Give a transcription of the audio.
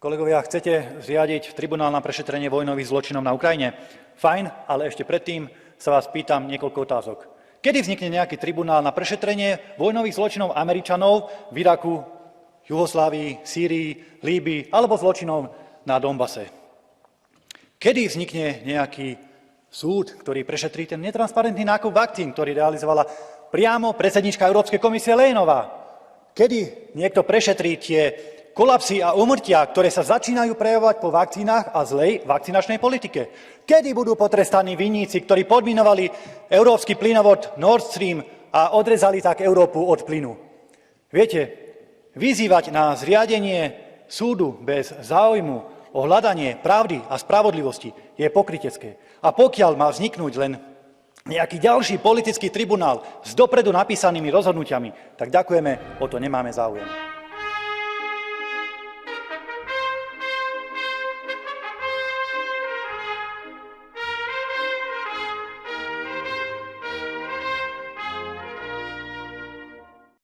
Kolegovia, chcete zriadiť tribunál na prešetrenie vojnových zločinov na Ukrajine? Fajn, ale ešte predtým sa vás pýtam niekoľko otázok. Kedy vznikne nejaký tribunál na prešetrenie vojnových zločinov Američanov v Iraku, Juhoslávii, Sýrii, Líbii alebo zločinov na Donbase? Kedy vznikne nejaký súd, ktorý prešetrí ten netransparentný nákup vakcín, ktorý realizovala priamo predsedníčka Európskej komisie Leyenová? Kedy niekto prešetrí tie kolapsy a úmrtia, ktoré sa začínajú prejavovať po vakcínach a zlej vakcinačnej politike? Kedy budú potrestaní vinníci, ktorí podminovali európsky plynovod Nord Stream a odrezali tak Európu od plynu? Viete, vyzývať na zriadenie súdu bez záujmu o hľadanie pravdy a spravodlivosti je pokrytecké. A pokiaľ má vzniknúť len nejaký ďalší politický tribunál s dopredu napísanými rozhodnutiami, tak ďakujeme, o to nemáme záujem.